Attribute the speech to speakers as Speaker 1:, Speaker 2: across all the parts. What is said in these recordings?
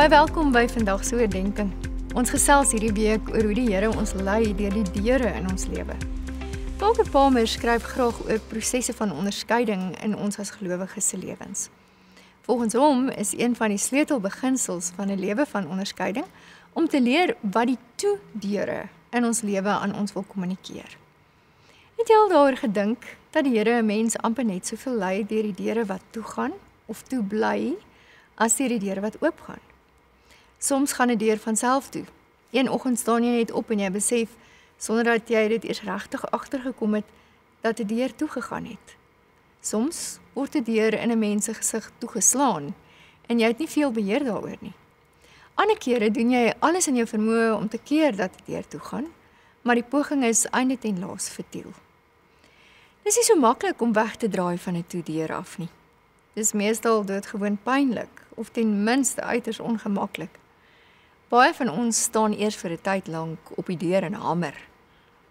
Speaker 1: Baie welkom by vandag se oordeenking. Ons gesels hierdie week oor hoe die Here ons lei deur die deure in ons lewe. Parker Palmer skryf graag oor prosesse van onderskeiding in ons as gelowiges se lewens. Volgens hom is een van die sleutelbeginsels van 'n lewe van onderskeiding om te leer wat die toe-deure in ons lewe aan ons wil kommunikeer. Het jy al daaroor gedink dat die Here 'n mens amper net soveel lei deur die deure wat toegaan of toe bly as deur die deure wat oopgaan? Soms gaan 'n deur van self toe. Een oggend staan jy net op en jy besef, sonder dat jy dit eers regtig agtergekom het, dat 'n deur toegegaan het. Soms word 'n deur in 'n mens se gesig toegeslaan en jy het nie veel beheer daaroor nie. Ander kere doen jy alles in jou vermoë om te keer dat die deur toegaan, maar die poging is einde ten laas vertiel. Dis nie so maklik om weg te draai van 'n toe-deur af nie. Dis meestal doodgewoon pynlik of ten minste uiters ongemaklik. Baie van ons staan eers vir 'n tyd lank op die deur en hamer.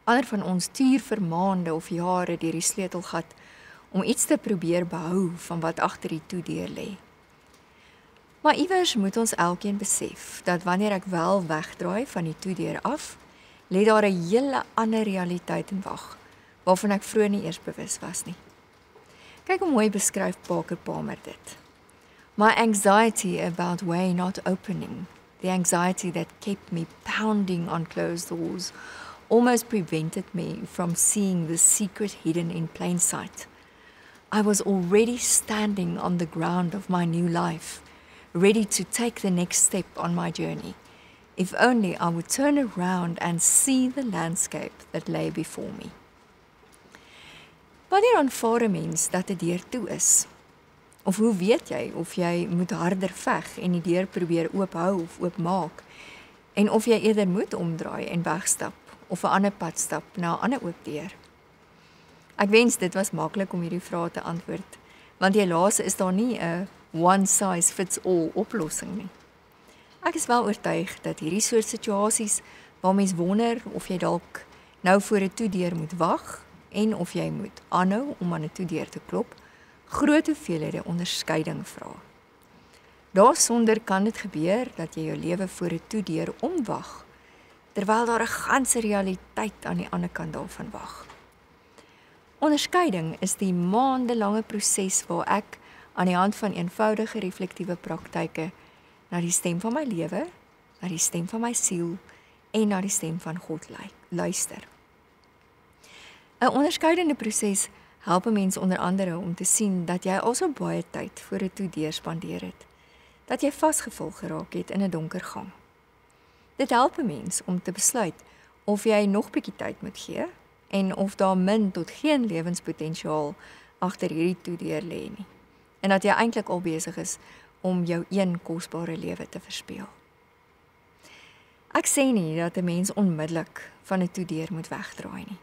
Speaker 1: Ander van ons tuur vir maande of jare deur die sleutelgat om iets te probeer behou van wat agter die toedeur lê. Maar iewers moet ons elkeen besef dat wanneer ek wel wegdraai van die toedeur af, lê daar 'n hele ander realiteit in wag, waarvan ek vroeër nie eers bewus was nie. Kyk hoe mooi beskryf Parker Palmer dit. My anxiety about way not opening, the anxiety that kept me pounding on closed doors, almost prevented me from seeing the secret hidden in plain sight. I was already standing on the ground of my new life, ready to take the next step on my journey, if only I would turn around and see the landscape that lay before me. Wanneer aanvaar 'n mens dat 'n deur toe is? Of hoe weet jy of jy moet harder veg en die deur probeer oophou of oopmaak, en of jy eerder moet omdraai en wegstap of 'n ander pad stap na 'n ander oop deur? Ek wens dit was maklik om hierdie vrae te antwoord, want helaas is daar nie 'n one-size-fits-all oplossing nie. Ek is wel oortuig dat hierdie soort situasies waar mens wonder of jy dalk nou voor 'n toedeur moet wag en of jy moet aanhou om aan 'n toedeur te klop, groot hoeveelhede onderskeiding vra. Daarsonder kan dit gebeur dat jy jou lewe voor 'n toedeur omwag, terwyl daar 'n ganse realiteit aan die ander kant daarvan wag. Onderskeiding is die maandelange proses waar ek aan die hand van eenvoudige reflektiewe praktyke na die stem van my lewe, na die stem van my siel en na die stem van God luister. 'n Onderskeidende proses help 'n mens onder andere om te sien dat jy al so baie tyd voor 'n toedeur spandeer het, dat jy vasgevul geraak het in 'n donker gang. Dit help 'n mens om te besluit of jy nog bietjie tyd moet gee en of daar min tot geen lewenspotensiaal agter hierdie toedeur lê nie, en dat jy eintlik al besig is om jou een kosbare lewe te verspeel. Ek sê nie dat 'n mens onmiddellik van 'n toedeur moet wegdraai nie,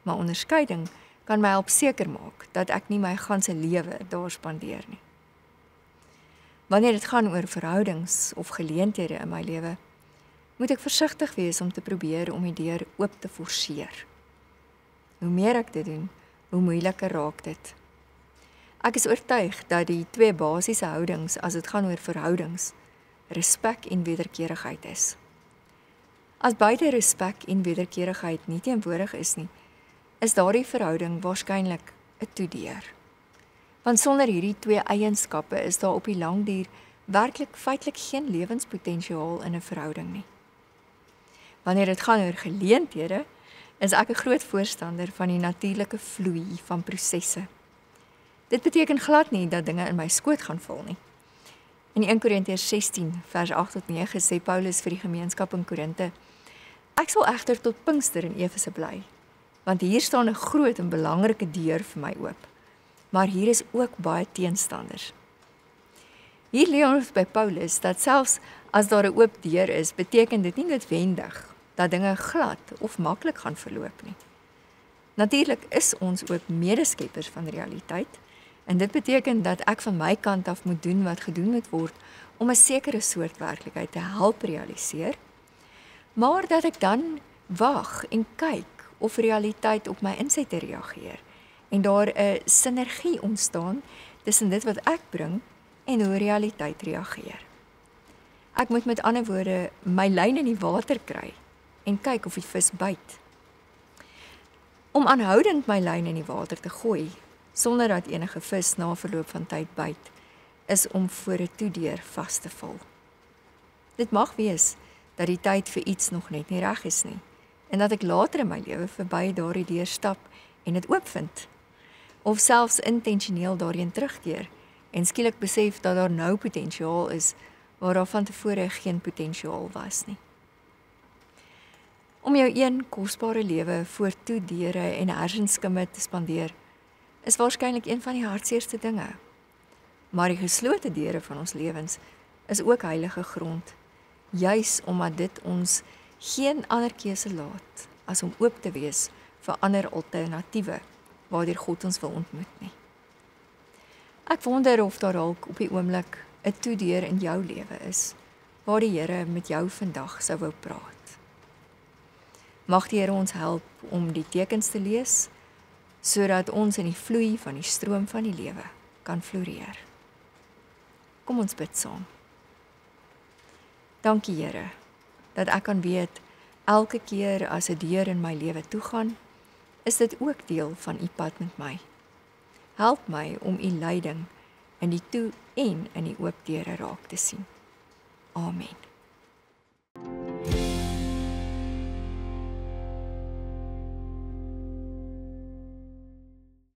Speaker 1: maar onderskeiding kan my help seker maak dat ek nie my ganse lewe daar spandeer nie. Wanneer dit gaan oor verhoudings of geleenthede in my lewe, moet ek versigtig wees om te probeer om die deur oop te forceer. Hoe meer ek dit doen, hoe moeiliker raak dit. Ek is oortuig dat die twee basiese houdings as dit gaan oor verhoudings, respek en wederkerigheid is. As beide respek en wederkerigheid nie teenwoordig is nie, is daardie verhouding waarskynlik 'n toedeur. Want sonder hierdie twee eienskappe is daar op die lang duur werklik feitelik geen lewenspotensiaal in 'n verhouding nie. Wanneer dit gaan oor geleenthede, is ek 'n groot voorstander van die natuurlike vloei van prosesse. Dit beteken glad nie dat dinge in my skoot gaan val nie. In 1 Korintiërs 16 vers 8 tot 9 sê Paulus vir die gemeenskap in Korinte: Ek sal egter tot Pinkster in Efese bly, want hier staan 'n groot en belangrike deur vir my oop, maar hier is ook baie teenstanders. Hier leer ons by Paulus dat selfs as daar 'n oop deur is, beteken dit nie noodwendig dat dinge glad of maklik gaan verloop nie. Natuurlik is ons ook medeskeppers van realiteit, en dit beteken dat ek van my kant af moet doen wat gedoen moet word om 'n sekere soort werklikheid te help realiseer, maar dat ek dan wag en kyk of realiteit op my insette reageer en daar 'n sinergie ontstaan tussen dit wat ek bring en hoe realiteit reageer. Ek moet met ander woorde my lyn in die water kry en kyk of die vis byt. Om aanhoudend my lyn in die water te gooi, sonder dat enige vis na verloop van tyd byt, is om voor 'n toedeur vas te val. Dit mag wees dat die tyd vir iets nog net nie reg is nie, en dat ek later in my lewe verby daardie deur stap en dit oopvind, of selfs intentioneel daarheen terugkeer en skielik besef dat daar nou potensiaal is waar daar van tevore geen potensiaal was nie. Om jou een kosbare lewe voor toedeure en hersenskimme te spandeer, is waarskynlik een van die hartseerste dinge. Maar die geslote deure van ons lewens is ook heilige grond, juis omdat dit ons geen ander keuse laat as om oop te wees vir ander alternatiewe waardeur God ons wil ontmoet nie. Ek wonder of daar dalk op die oomblik 'n toedeur in jou lewe is, waar die Here met jou vandag sou wou praat. Mag die Here ons help om die tekens te lees, sodat ons in die vloei van die stroom van die lewe kan floreer. Kom ons bid saam. Dankie Here, dat ek kan weet, elke keer as 'n deur in my lewe toegaan, is dit ook deel van U pad met my. Help my om U leiding in die toe en in die oop deure raak te sien. Amen.